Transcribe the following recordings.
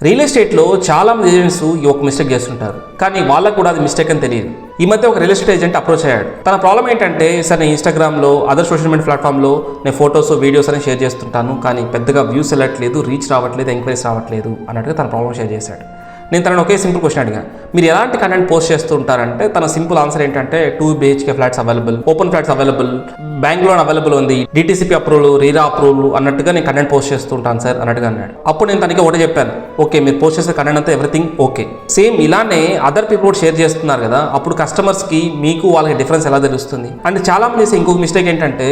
Real ఎస్టేట్లో చాలా మంది ఏజెంట్స్ ఈ ఒక మిస్టేక్ చేస్తుంటారు, కానీ వాళ్ళకు కూడా అది మిస్టేక్ అని తెలియదు. ఈ మధ్య ఒక రియల్ ఎస్టేట్ ఏజెంట్ అప్రోచ్ అయ్యాడు. తన ప్రాబ్లం ఏంటంటే, సార్ నేను ఇన్స్టాగ్రామ్లో అదర్ సోషల్ మీడియా ప్లాట్ఫామ్లో నేను ఫొటోస్ వీడియోస్ అని షేర్ చేస్తుంటాను, కానీ పెద్దగా వ్యూస్ వెళ్ళట్లేదు, రీచ్ రావట్లేదు, ఎంక్వైరీస్ రావట్లేదు అన్నట్టుగా తన ప్రాబ్లం షేర్ చేశాడు. నేను తనను ఒకే సింపుల్ క్వశ్చన్ అడిగా, మీరు ఎలాంటి కంటెంట్ పోస్ట్ చేస్తూ ఉంటారంటే తన సింపుల్ ఆన్సర్ ఏంటంటే 2 BHK flats available, open flats available, bank loan available ఉంది, DTCP అప్రూవల్, రీరా అప్రూవల్ అన్నట్టుగా నేను కంటెంట్ పోస్ట్ చేస్తూ ఉంటాను సార్ అన్నట్టుగా అన్నాడు. అప్పుడు నేను తనకి ఒకటే చెప్పాను, ఓకే మీరు పోస్ట్ చేసే కంటెంట్ అంతా ఎవ్రీథింగ్ ఓకే, సేమ్ ఇలానే అదర్ పీపుల్ కూడా షేర్ చేస్తున్నారు కదా, అప్పుడు కస్టమర్స్కి మీకు వాళ్ళకి డిఫరెన్స్ ఎలా తెలుస్తుంది. అండ్ చాలా మంది చేసే ఇంకొక మిస్టేక్ ఏంటంటే,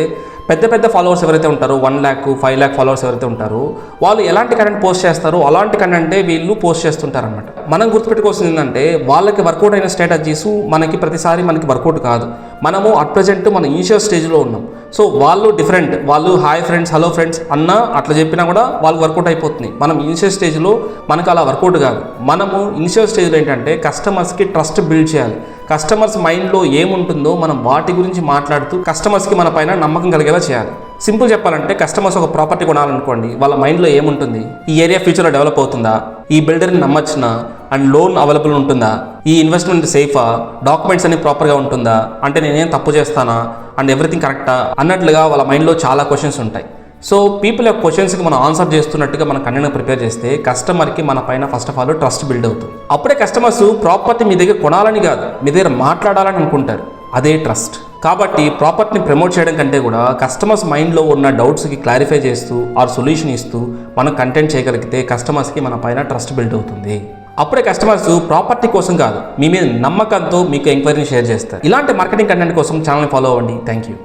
పెద్ద పెద్ద ఫాలోవర్స్ ఎవరైతే ఉంటారో 1 lakh 5 lakh ఫాలోవర్స్ ఎవరైతే ఉంటారో వాళ్ళు ఎలాంటి కంటెంట్ పోస్ట్ చేస్తారో అలాంటి కంటెంటే వీళ్ళు పోస్ట్ చేస్తుంటారనమాట. మనం గుర్తుపెట్టుకోవాల్సింది ఏంటంటే, వాళ్ళకి వర్కౌట్ అయిన స్ట్రాటజీస్ మనకి ప్రతిసారి మనకి వర్కౌట్ కాదు. మనము అట్ ప్రజెంట్ మన ఇనిషియల్ స్టేజ్లో ఉన్నాం. సో వాళ్ళు డిఫరెంట్, వాళ్ళు హాయ్ ఫ్రెండ్స్, హలో ఫ్రెండ్స్ అన్నా అట్లా చెప్పినా కూడా వాళ్ళు వర్కౌట్ అయిపోతుంది. మనం ఇనిషియల్ స్టేజ్లో మనకు అలా వర్కౌట్ కాదు. మనము ఇనిషియల్ స్టేజ్లో ఏంటంటే కస్టమర్స్కి ట్రస్ట్ బిల్డ్ చేయాలి. కస్టమర్స్ మైండ్లో ఏముంటుందో మనం వాటి గురించి మాట్లాడుతూ కస్టమర్స్కి మన పైన నమ్మకం కలిగేలా చేయాలి. సింపుల్ చెప్పాలంటే, కస్టమర్స్ ఒక ప్రాపర్టీ కొనాలనుకోండి, వాళ్ళ మైండ్లో ఏముంటుంది, ఈ ఏరియా ఫ్యూచర్లో డెవలప్ అవుతుందా, ఈ బిల్డర్ని నమ్మచ్చునా, అండ్ లోన్ అవైలబుల్ ఉంటుందా, ఈ ఇన్వెస్ట్మెంట్ సేఫా, డాక్యుమెంట్స్ అన్ని ప్రాపర్గా ఉంటుందా, అంటే నేనేం తప్పు చేస్తానా, అండ్ ఎవ్రీథింగ్ కరెక్టా అన్నట్లుగా వాళ్ళ మైండ్లో చాలా క్వశ్చన్స్ ఉంటాయి. సో పీపుల్ యొక్క క్వశ్చన్స్కి మనం ఆన్సర్ చేస్తున్నట్టుగా మన కంటెంట్ ప్రిపేర్ చేస్తే కస్టమర్కి మన పైన first of all trust build అవుతుంది. అప్పుడే కస్టమర్స్ ప్రాపర్టీ మీ దగ్గర కొనాలని కాదు, మీ దగ్గర మాట్లాడాలని అనుకుంటారు. అదే ట్రస్ట్. కాబట్టి ప్రాపర్టీని ప్రమోట్ చేయడం కంటే కూడా కస్టమర్స్ మైండ్లో ఉన్న డౌట్స్కి క్లారిఫై చేస్తూ ఆర్ సొల్యూషన్ ఇస్తూ మనం కంటెంట్ చేయగలిగితే కస్టమర్స్కి మన పైన ట్రస్ట్ బిల్డ్ అవుతుంది. అప్పుడే కస్టమర్స్ ప్రాపర్టీ కోసం కాదు, మీ మీద నమ్మకంతో మీకు ఎంక్వైరీని షేర్ చేస్తారు. ఇలాంటి మార్కెటింగ్ కంటెంట్ కోసం ఛానల్ని ఫాలో అవ్వండి. Thank you.